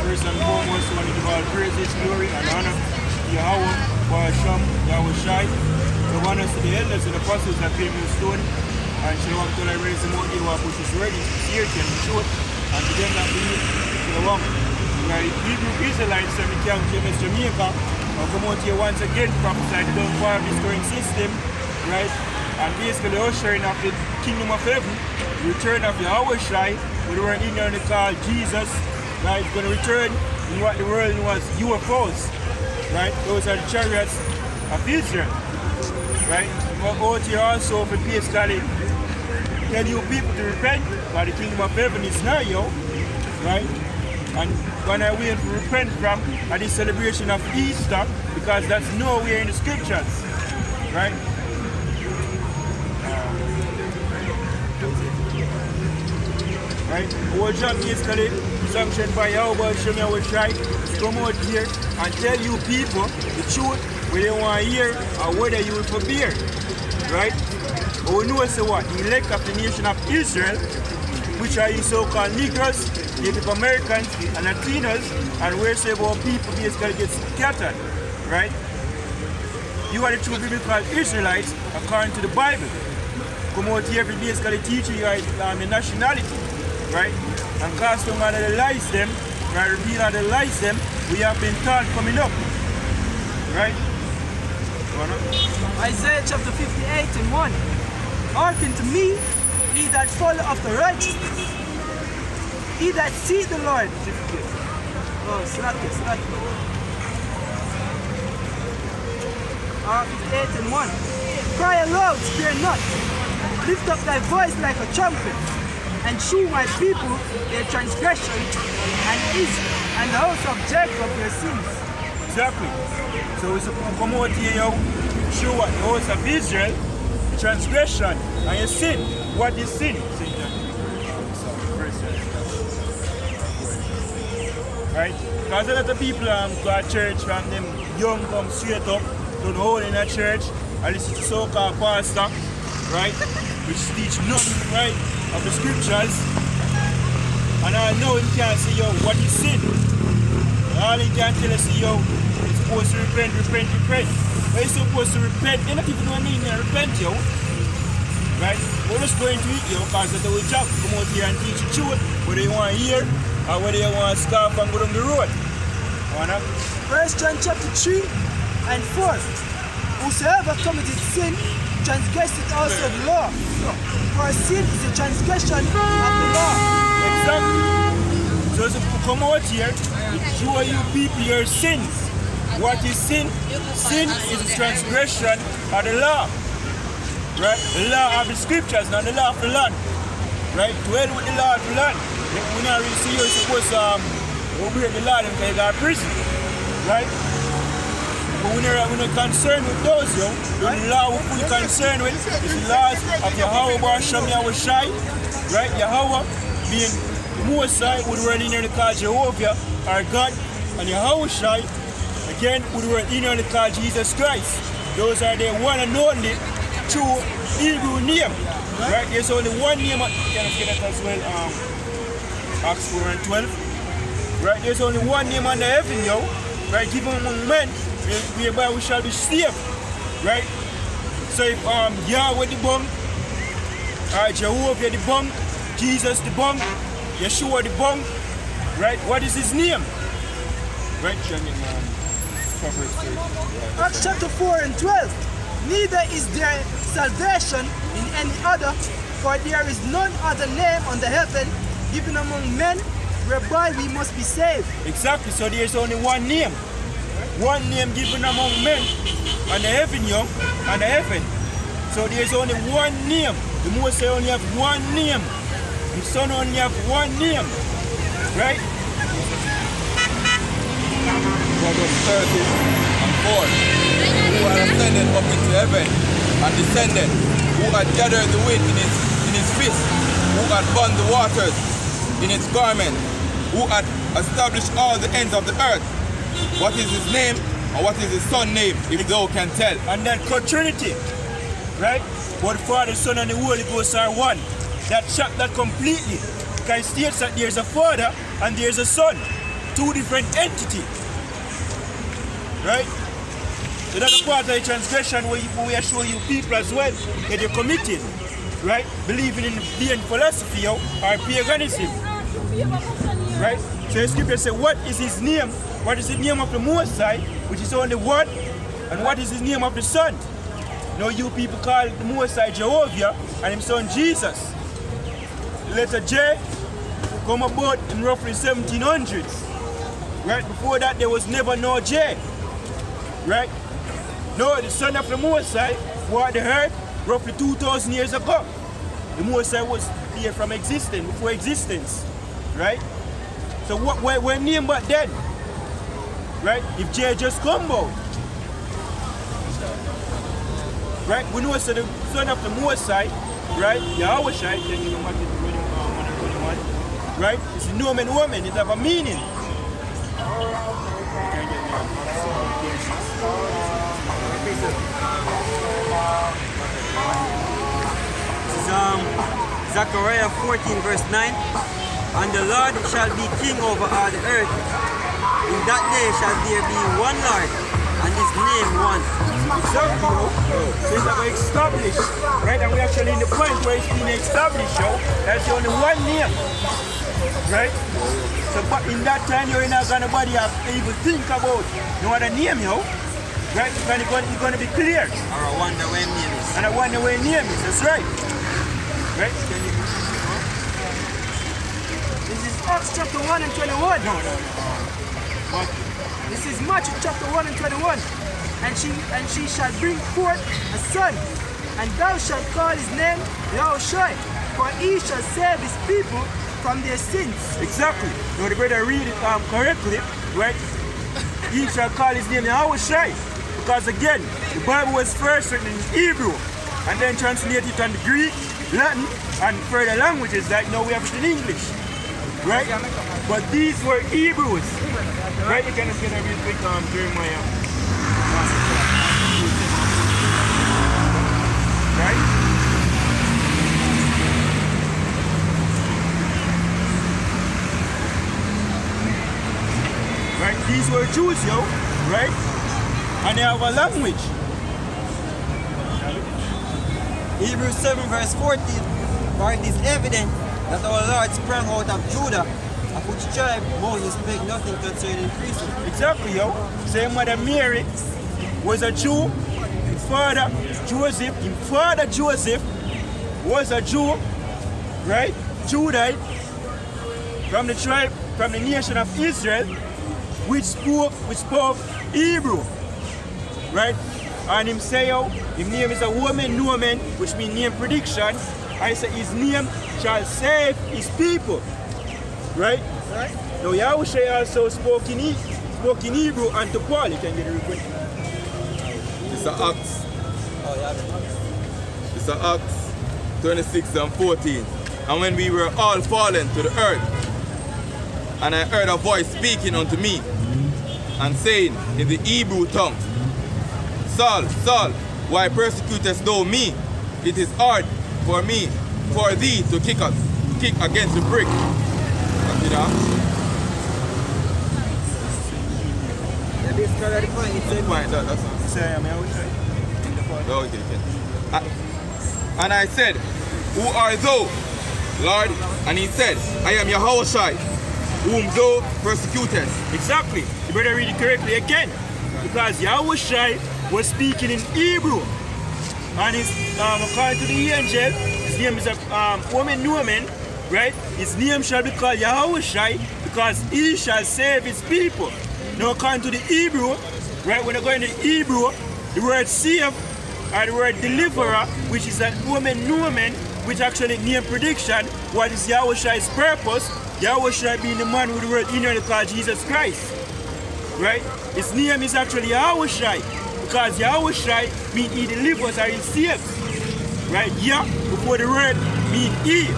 First and foremost, we want to give all praises, glory, and honor to Yahweh, Barasham, Yahweh Shai, the oneness to the elders and apostles that came in the stone, and Shalom to the raise the Modi, who pushes ready to see it and show it, and to them that believe to the woman. We are the Hebrew Israelites from the camp of Jamaica, and come out here once again, prophesy the downfall of this current system, right? And basically the ushering of the kingdom of heaven, the return of Yahweh Shai, who the word ignorantly called Jesus, right? It's going to return in what the world was UFOs, right? Those are the chariots of Israel, right? But out here also for basically tell you people to repent, because the kingdom of heaven is now, right? And when I wait to repent from at the celebration of Easter, because that's nowhere in the scriptures, right? Right? Our job basically sanctioned by Yahweh Shai to come out here and tell you people the truth, whether you want to hear or whether you will forbear. Right? But we know so what? The elect of the nation of Israel, which are you so-called Negroes, Native Americans, and Latinos, and where say our people basically get scattered. Right? You are the true biblical Israelites according to the Bible. Come out here every day basically teach you your nationality. Right? And cast them and analyze them, right? Reveal and analyze them, we have been taught coming up. Right? Isaiah chapter 58 and 1. Hearken to me, ye that follow after righteousness, ye that seek the Lord. Oh, slack it. 58 and 1. Cry aloud, spare not. Lift up thy voice like a trumpet, and shew my people their transgression, and the house of Jacob their sins. Exactly. So we supposed to come out here, show what the house of Israel, transgression, and your sin. What is sin? Right? Because a lot of people go to church from them young come straight up, don't hold in a church, and listen to so-called pastor, right? Which teach nothing, right? Of the scriptures, and I know he can't say, what is sin? All he can tell us, you're supposed to repent. But you're supposed to repent, you're not even doing anything to repent, right? We're just going to it, because that's our job. Come out here and teach the truth, whether you want to hear, or whether you want to scarf and go down the road. 1 John chapter 3 and 4. Whosoever committed sin, transgresseth also the law. For sin is a transgression of the law. Exactly. So if you come out here, show you people your sins. What is sin? Sin is a transgression of the law. Right? The law of the scriptures, not the law of the land. Right? To hell with the law of the land. We're not really see you're supposed to obey the law because you got prison. Right? But we're not concerned with those, The law we're fully concerned with is the laws of Yahweh Barasham Yahweh Shai, right? Yahweh being the Most High, with the word ignorantly called Jehovah, our God, and Yahweh Shai, again, with the word ignorantly called Jesus Christ. Those are the one and only true Hebrew name, right? There's only one name, can I get that as well? Acts 4 and 12, right? There's only one name under heaven, right? Given among men, whereby we shall be saved, right? So if Yahweh the bunk, Jehovah the bunk, Jesus the bunk, Yeshua the bunk, right? What is his name? Right? Acts chapter 4 and 12. Neither is there salvation in any other, for there is none other name under heaven given among men whereby we must be saved. Exactly. So there's only one name. One name given among men and the heaven, and the heaven. So there's only one name. The Most High only have one name. The Son only have one name. Right? Proverbs 30 and 4. Who had ascended up into heaven and descended, who had gathered the wind in his fist, who had bound the waters in its garment, who had established all the ends of the earth. What is his name, or what is his son's name, if thou can tell? And then called Trinity, right? But the Father, Son, and the Holy Ghost are one. That shot that completely. Because it states that there's a Father and there's a Son. two different entities. Right? So that's a part of the transgression where we are showing you people as well that you're committing. Right? Believing in vain philosophy or paganism. Right? So the scripture says, what is his name? What is the name of the Most High, which is only one? And what is the name of the Son? Now you people call the Most High Jehovah and his son Jesus. The letter J come about in roughly 1700s. Right? Before that there was never no J. Right? No, the Son of the Most High walked the earth roughly 2,000 years ago. The Most High was here from existence, before existence. Right? So what we're named back then? Right? If J just come out. Right? We know so the Son of the Most High, right? Yahweh Shai, then you know Matthew 21, right? It's a nomen woman, it have a meaning. This is Zechariah 14 verse 9. And the Lord shall be king over all the earth. In that day shall there be one Lord, and his name one. Exactly, so it's like established, right? And we're actually in the point where it's been established, that's the only one name, right? So but in that time, you're not going to even think about no other name, right? It's going to be clear. Or I wonder where his name is. And I wonder where his name is, that's right. Right? This is Acts chapter 1 and 21. No. This is Matthew chapter 1 and 21. And she shall bring forth a son, and thou shalt call his name Yahushua, for he shall save his people from their sins. Exactly. Now the brother read it correctly, right? He shall call his name Yahushua, because again, the Bible was first written in Hebrew, and then translated in Greek, Latin, and further languages like now we have it in English. Right? But these were Hebrews. Right? You can just get a real quick Jeremiah. Right? Right? These were Jews, right? And they have a language. Hebrews 7 verse 14. For it is evident that our Lord sprang out of Judah, of which tribe Moses spake nothing concerning priesthood. Exactly, Same mother Mary was a Jew. His father Joseph was a Jew, right? Judite from the tribe, from the nation of Israel, which spoke Hebrew, right? And him say, his name is a woman, Nomen, which means name prediction. I say his name shall save his people, right? Now Yahushua also spoke in Hebrew and to Paul. You can get a record. It's a Acts. It's a Acts 26 and 14. And when we were all fallen to the earth, and I heard a voice speaking unto me, and saying in the Hebrew tongue, Saul, Saul, why persecutest thou me? It is hard for thee to kick against the brick. You know? It's the point. That's all. Say, I mean, I would say. Okay. And I said, who art thou, Lord? And he said, I am Yahushua, whom thou persecutest. Exactly. You better read it correctly again. Because Yahushua was speaking in Hebrew. And his, according to the angel, his name is a woman, Nomen, right? His name shall be called Yahushua, because he shall save his people. Now, according to the Hebrew, right, when you go into Hebrew, the word save or the word deliverer, which is a woman, Nomen, which actually name prediction, what is Yahushua's purpose? Yahushua being the man with the word inner called Jesus Christ. Right? His name is actually Yahushua, because Yahushua means he delivers or he saves. Right? Yah before the word means he,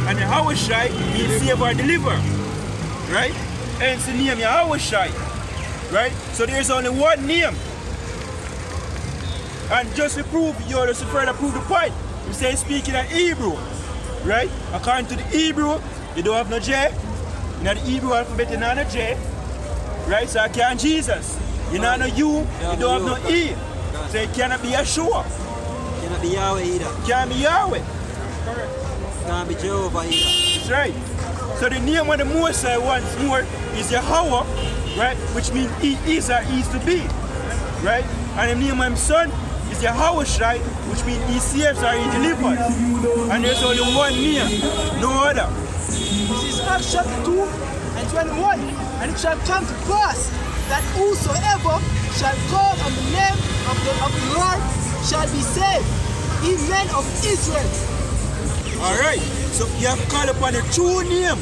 and Yahushua means save or deliver. Right? Hence the name Yahushua. Right? So there's only one name. And just to prove, just to further prove the point, we say speaking in Hebrew. Right? According to the Hebrew, you don't have no J. In the Hebrew alphabet, you don't have no J. right? So I can't Jesus. You know no you don't have no E. So it cannot be Yeshua. Cannot be Yahweh either. Can't be Yahweh. Can't be Jehovah either. That's right. So the name of the Mosai once more is Yahweh, right? Which means he is or is to be, right? And the name of his son is Yahushai, which means he saves or he delivers. And there's only one name, no other. This is Acts chapter 2 and 21. And it shall come to pass that whosoever shall call on the name of the Lord shall be saved, ye men of Israel. Alright, so you have to call upon the true name,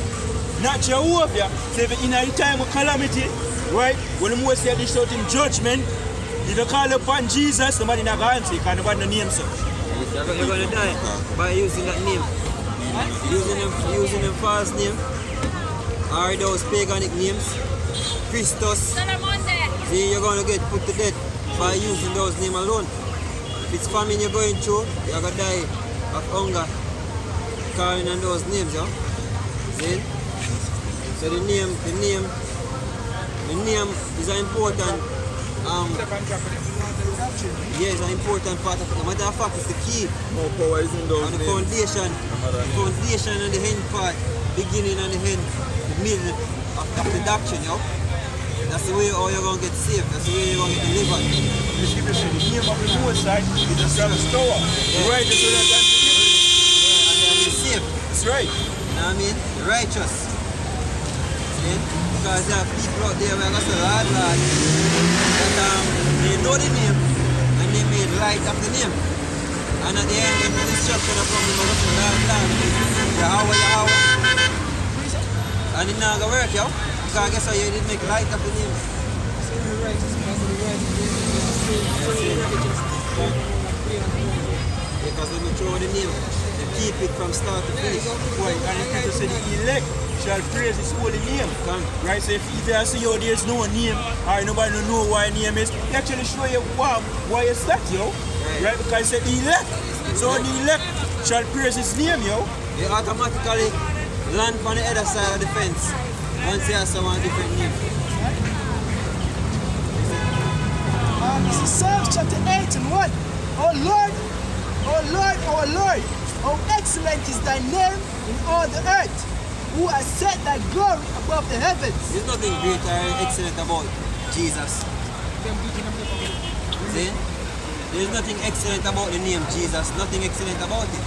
not Jehovah. So if in a time of calamity, right, when the Moses dish out in judgment, if you call upon Jesus, somebody not going to answer, you can't nobody name so. You're going to die by using that name. Using them false name, or those paganic names, Christos. See, you're going to get put to death by using those names alone. If it's famine you're going through, you're going to die of hunger, calling on those names, yo. See? So the name is an important, it's an important part of it. As a matter of fact, it's the key. More power is in those And the names. foundation and the end part, beginning and the end, the middle of the doctrine, yo. That's the way how you're going to get saved. That's the way you're going to get delivered. The scripture says the name of the Mosai is a strong tower. Right, so that And then you're saved. that's right. You know what I mean? The righteous. See? Because there are people out there where I say, Lord, that they know the name and they made light of the name. And at the end, when the destruction of them, they're going to say, Lord, Yahweh. And it's not going to work, yo. Because I guess how you didn't make light of the name. Because when you throw the name, they keep it from start to finish. Right, and the scripture says the elect shall praise his holy name. Right, so if you see how there's no name, or nobody don't know why name is, he actually show you why it's that, yo. Right, because it said the elect. So the elect shall praise his name, yo. They automatically land on the other side of the fence once they have someone different name. This is Psalms chapter 8 and 1. Oh Lord, how excellent is thy name in all the earth, who has set thy glory above the heavens. There's nothing great or excellent about Jesus. See? There's nothing excellent about the name Jesus. Nothing excellent about it.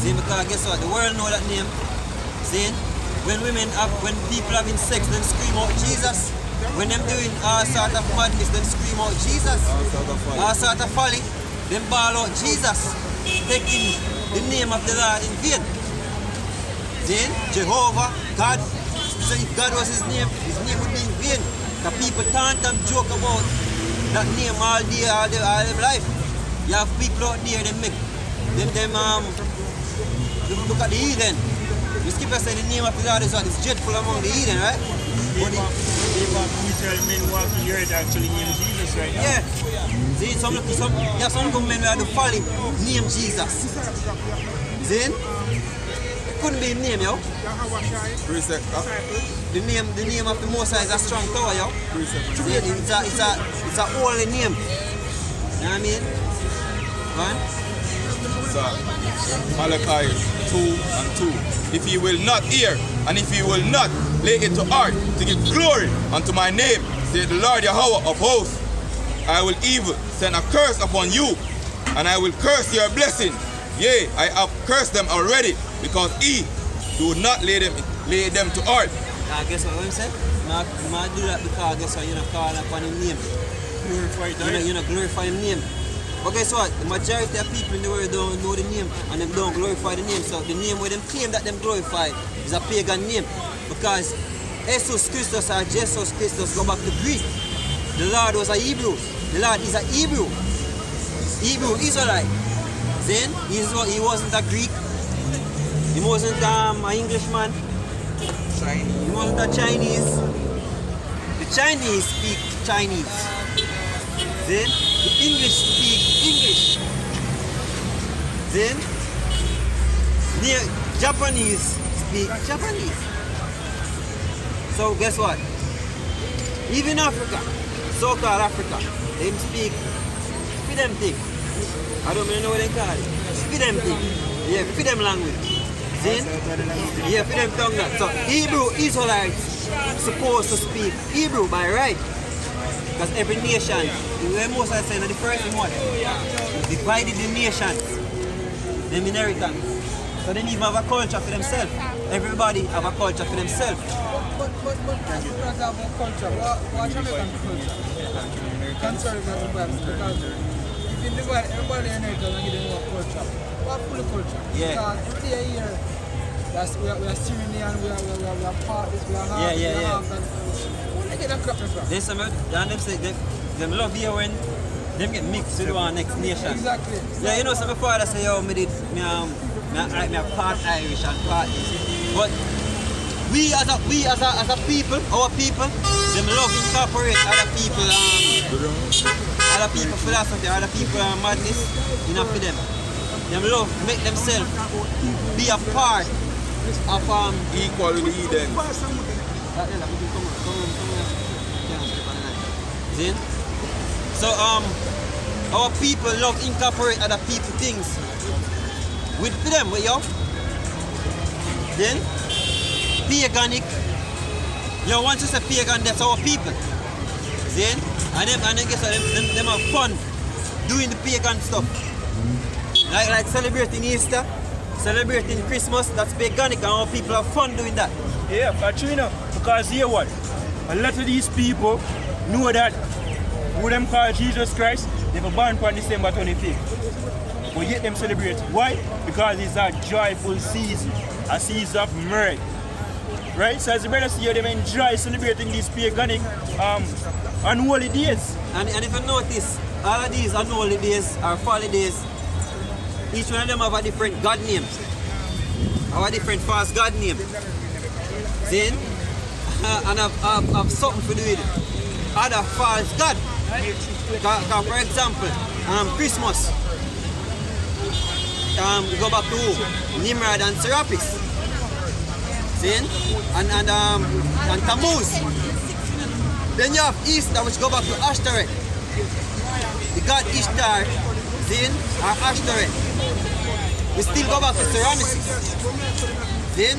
See, because guess what? The world know that name. See? When people having sex, them scream out Jesus. When them doing all sort of madness, them scream out Jesus. All sort of folly, them bawl out Jesus. Taking the name of the Lord in vain. See? Jehovah, God. So if God was his name would be in vain. The people taunt and joke about that name all day, all their life. You have people out there, them look at the heathen. The skipper said the name of the Lord is what is dreadful among the heathen, right? But Literal men walking the earth actually name Jesus right now. yeah. See, some men who are the folly name Jesus. See? It couldn't be a name, yo. The name of the Mosai is a strong tower, yo. See, it's a holy name. You know what I mean? Right? Malachi 2:2. If ye will not hear, and if ye will not lay it to heart to give glory unto my name, saith the Lord Yahweh of hosts, I will even send a curse upon you, and I will curse your blessing. Yea, I have cursed them already, because ye do not lay them to heart. I guess what I'm saying? I do that because I guess what you're not calling upon his name. You're not glorifying his name. But guess what? The majority of people in the world don't know the name and they don't glorify the name. So the name where them claim that them glorify is a pagan name. Because Jesus Christus or Jesus Christus go back to Greek. The Lord was a Hebrew. The Lord is a Hebrew. Hebrew Israelite. Then he wasn't a Greek. He wasn't an Englishman. He wasn't a Chinese. The Chinese speak Chinese. Then the English speak English. Then the Japanese speak Japanese. So guess what? Even Africa, so-called Africa, they speak for them thing. I don't even know what they call it. For them thing. Yeah, for them language. See? Yeah, for them tongue that. So Hebrew Israelites supposed to speak Hebrew by right. Because every nation, the most I say in the first one, divided the nations, the inheritance. So they even have a culture for themselves. Everybody have a culture for themselves. But as we talk about culture, what Jamaican culture? Conservative and Bible, because if you divide everybody inheritance and give them one culture, what full culture? Yeah. Because every day here, we are Syrian, we are parties, we are half, Yeah. Where they get that crap from? There's some, and them say them love here when them get mixed with our next nation. Exactly. Yeah, you know, some before I say, yo, me part Irish and part this. But we as a people, our people, them love incorporate other people philosophy, other people madness, enough for them. Them love make themselves be a part of Equal with the heathen. See? So our people love incorporate other people things with them, yo. Then paganic. You once you say pagan, that's our people. See? And then guess what? Them have fun doing the pagan stuff. Like celebrating Easter, celebrating Christmas, that's paganic, and our people have fun doing that. Yeah, but you know, because here what? A lot of these people know that who them call Jesus Christ, they were born on December 25th. But yet them celebrate. Why? Because it's a joyful season, a season of mirth. Right? So as the brothers here, them enjoy celebrating these paganic unholy days. And if you notice, all of these unholy days or folly days, each one of them have a different God name. Have a different false God name. Then, and have something to do with other false God. For example, Christmas. We go back to Nimrod and Serapis. See? And Tammuz. Then you have Easter, which go back to Ashtoreth. The god Ishtar, see? Or Ashtoreth. We still go back to Semiramis. See?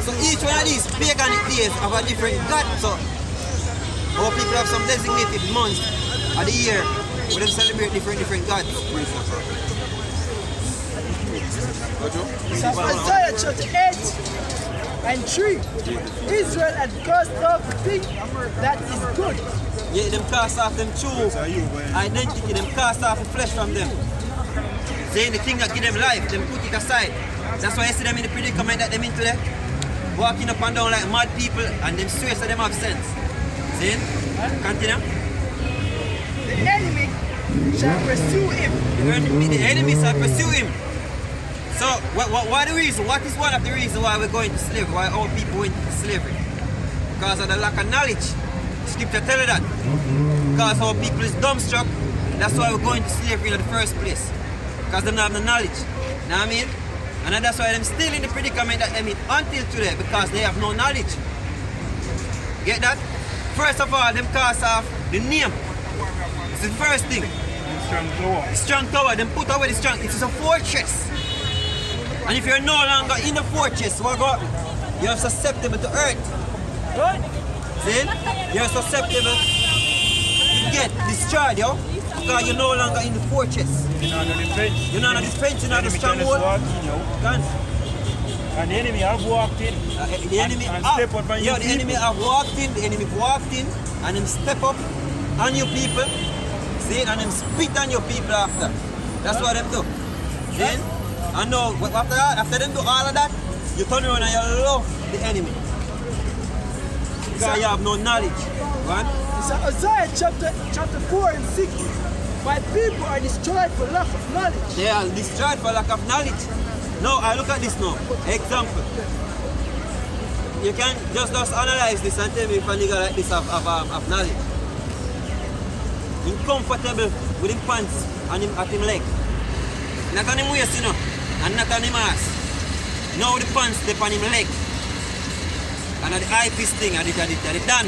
So each one of these paganic days have a different god. So our people have some designated months of the year where they celebrate different gods. So Isaiah chapter 8 and 3. Israel had cast off the thing that is good. Yeah, them cast off them true identity, them cast off the flesh from them. Saying the thing that give them life, them put it aside. That's why you see them in the predicament that them into there. Walking up and down like mad people and them swear that them have sense. See? Continue. The enemy shall pursue him. The enemy shall pursue him. So, what the reason? What is one of the reasons why we're going to slavery? Why all people went to slavery? Because of the lack of knowledge. Scripture tell you that. Because our people is dumbstruck. That's why we're going to slavery in the first place. Because they don't have the knowledge. You know what I mean? And that's why they're still in the predicament that they're in until today. Because they have no knowledge. Get that? First of all, them cast off the name. It's the first thing. Strong tower. The strong tower, them put away the strong. It is a fortress. And if you're no longer in the fortress, what got? You're susceptible to earth. Right? See? You're susceptible to get destroyed, yo. Because you're no longer in the fortress. You're not on the fence. You're not on the fence, you're not on the Enemy can just stronghold. walk in, yo. Can. And the enemy have walked in. The enemy and have, step up on yo, your the enemy people. have walked in, the enemy walked in, and him step up on your people. See? And him spit on your people after. That's what them do. See? And now, after that, after them do all of that, you turn around and you love the enemy. Because you have no knowledge. Right? So Isaiah chapter 4 and 6. My people are destroyed for lack of knowledge. They are destroyed for lack of knowledge. Now, I look at this now. Example. You can just analyze this and tell me if a nigga like this have knowledge. He's comfortable with him pants and him at him leg. Not on him waist, you know, and not on him ass. Now the pants step on him leg. And at the eyepiece thing, and it done.